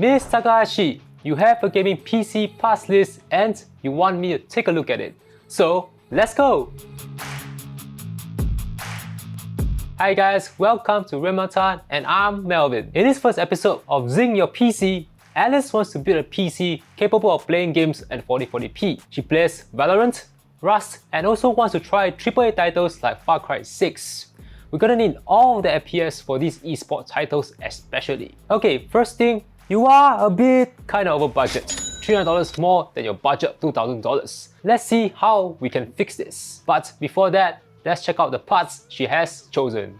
Miss Takahashi, you have a gaming PC parts list and you want me to take a look at it. So, let's go! Hi guys, welcome to Realmeltan and I'm Melvin. In this first episode of Zing Your PC, Alice wants to build a PC capable of playing games at 4040p. She plays Valorant, Rust, and also wants to try AAA titles like Far Cry 6. We're gonna need all the FPS for these esports titles especially. Okay, first thing, you are a bit kinda over budget. $300 more than your budget of $2,000. Let's see how we can fix this. But before that, let's check out the parts she has chosen.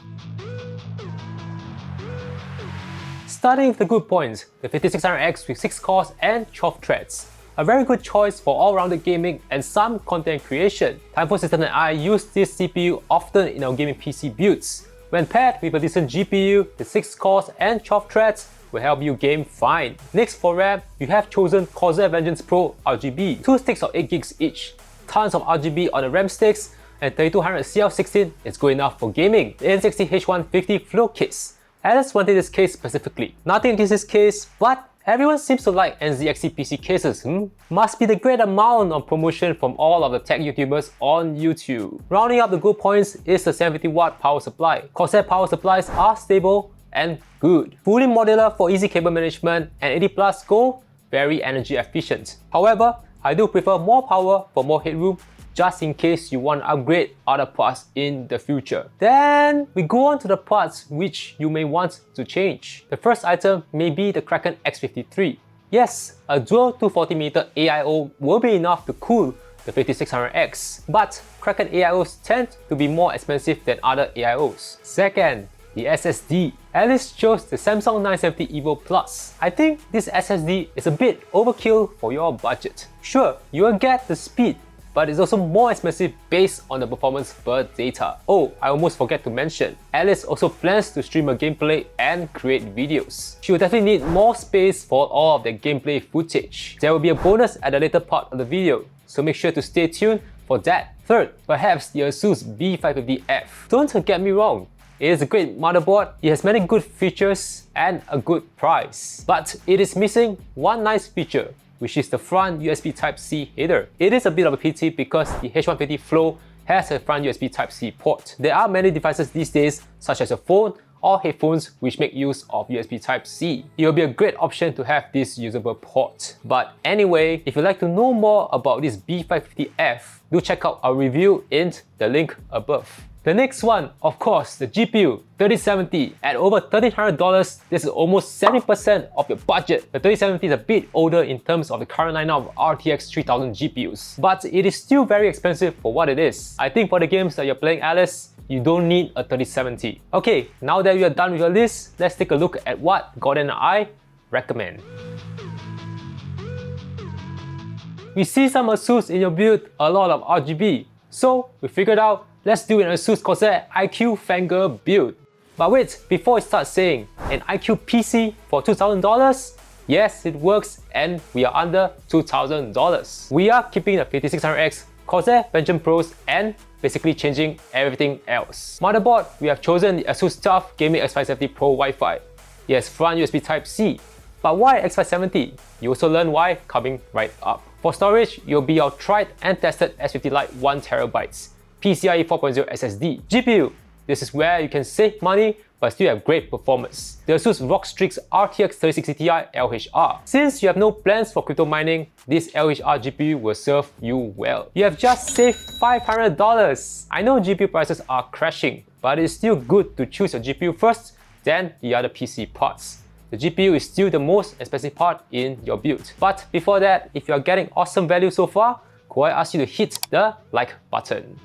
Starting with the good points, the 5600X with 6 cores and 12 threads. A very good choice for all-rounded gaming and some content creation. Typhoon Systems and I use this CPU often in our gaming PC builds. When paired with a decent GPU, the 6 cores and 12 threads will help you game fine. Next for RAM, you have chosen Corsair Vengeance Pro RGB. 2 sticks of 8 gigs each. Tons of RGB on the RAM sticks, and 3200 CL16 is good enough for gaming. The N60 H150 flow case. Alice wanted this case specifically. Nothing against this case, but everyone seems to like NZXT PC cases, Must be the great amount of promotion from all of the tech YouTubers on YouTube. Rounding up the good points is the 750W power supply. Corsair power supplies are stable and good. Fully modular for easy cable management, and 80 Plus Go, very energy efficient. However, I do prefer more power for more headroom, just in case you want to upgrade other parts in the future. Then we go on to the parts which you may want to change. The first item may be the Kraken X53. Yes, a dual 240mm AIO will be enough to cool the 5600X, but Kraken AIOs tend to be more expensive than other AIOs. Second, the SSD. Alice chose the Samsung 970 EVO Plus. I think this SSD is a bit overkill for your budget. Sure, you will get the speed, but it's also more expensive based on the performance per data. Oh, I almost forget to mention, Alice also plans to stream her gameplay and create videos. She will definitely need more space for all of the gameplay footage. There will be a bonus at the later part of the video, so make sure to stay tuned for that. Third, perhaps the ASUS B550F. Don't get me wrong, it is a great motherboard, it has many good features and a good price. But it is missing one nice feature, which is the front USB Type-C header. It is a bit of a pity because the H150 Flow has a front USB Type-C port. There are many devices these days, such as a phone or headphones, which make use of USB Type-C. It will be a great option to have this usable port. But anyway, if you'd like to know more about this B550F, do check out our review in the link above. The next one, of course, the GPU 3070. At over $1,300, this is almost 70% of your budget. The 3070 is a bit older in terms of the current lineup of RTX 3000 GPUs, but it is still very expensive for what it is. I think for the games that you're playing, Alice, you don't need a 3070. Okay, now that we are done with your list, let's take a look at what Gordon and I recommend. We see some ASUS in your build, a lot of RGB. So we figured out, let's do an ASUS Corsair iCUE Fangirl build. But wait, before I start saying, an iCUE PC for $2,000? Yes, it works and we are under $2,000. We are keeping the 5600X Corsair Vengeance Pros and basically changing everything else. Motherboard, we have chosen the ASUS TUF Gaming X570 Pro Wi-Fi. Yes, front USB Type-C. But why X570? You also learn why coming right up. For storage, you'll be our tried and tested S50 Lite 1TB. PCIe 4.0 SSD. GPU, this is where you can save money but still have great performance. The ASUS ROG Strix RTX 3060 Ti LHR. Since you have no plans for crypto mining, this LHR GPU will serve you well. You have just saved $500. I know GPU prices are crashing, but it's still good to choose your GPU first, then the other PC parts. The GPU is still the most expensive part in your build. But before that, if you are getting awesome value so far, could I ask you to hit the like button?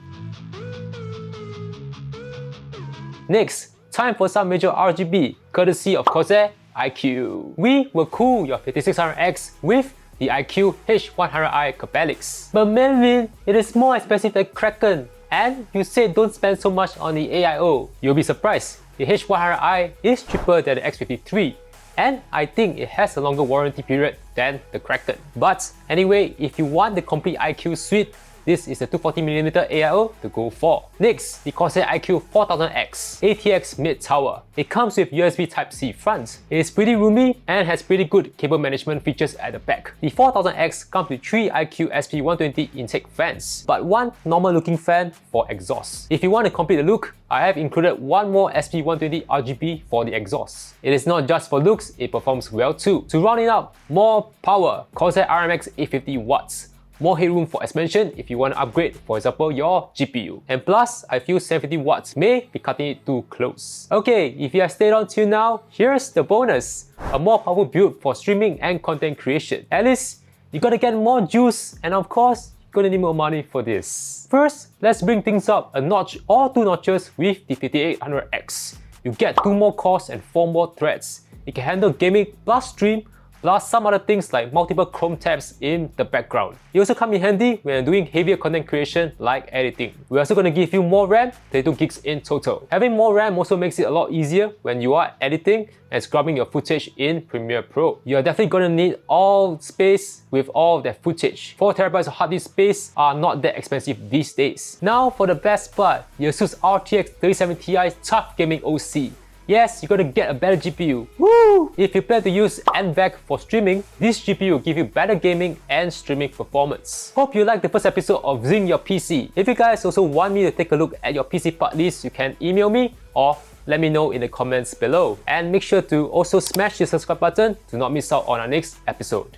Next, time for some major RGB, courtesy of Corsair iCUE. We will cool your 5600X with the iCUE H100i Capellix. But Melvin, it is more expensive than Kraken, and you said don't spend so much on the AIO. You'll be surprised, the H100i is cheaper than the X53, and I think it has a longer warranty period than the Kraken. But anyway, if you want the complete iCUE suite, this is the 240mm AIO to go for. Next, the Corsair iQOO 4000X ATX mid tower. It comes with USB Type-C front. It is pretty roomy and has pretty good cable management features at the back. The 4000X comes with 3 iQOO SP120 intake fans, but one normal looking fan for exhaust. If you want to complete the look, I have included one more SP120 RGB for the exhaust. It is not just for looks, it performs well too. To round it up, more power, Corsair RMX 850 watts. More headroom for expansion if you want to upgrade, for example, your GPU. And plus, I feel 750 watts may be cutting it too close. Okay, if you have stayed on till now, here's the bonus. A more powerful build for streaming and content creation. At least, you're gonna get more juice, and of course, you're gonna need more money for this. First, let's bring things up a notch or 2 notches with the 5800X. You get 2 more cores and 4 more threads. It can handle gaming plus stream, plus some other things like multiple Chrome tabs in the background. It also comes in handy when you're doing heavier content creation like editing. We're also going to give you more RAM, 32 gigs in total. Having more RAM also makes it a lot easier when you are editing and scrubbing your footage in Premiere Pro. You're definitely going to need all space with all that footage. 4TB of hard disk space are not that expensive these days. Now for the best part, the ASUS RTX 3070 Ti Tough Gaming OC. Yes, you're gonna get a better GPU. Woo! If you plan to use NVENC for streaming, this GPU will give you better gaming and streaming performance. Hope you liked the first episode of Zing Your PC. If you guys also want me to take a look at your PC part list, you can email me or let me know in the comments below. And make sure to also smash the subscribe button to not miss out on our next episode.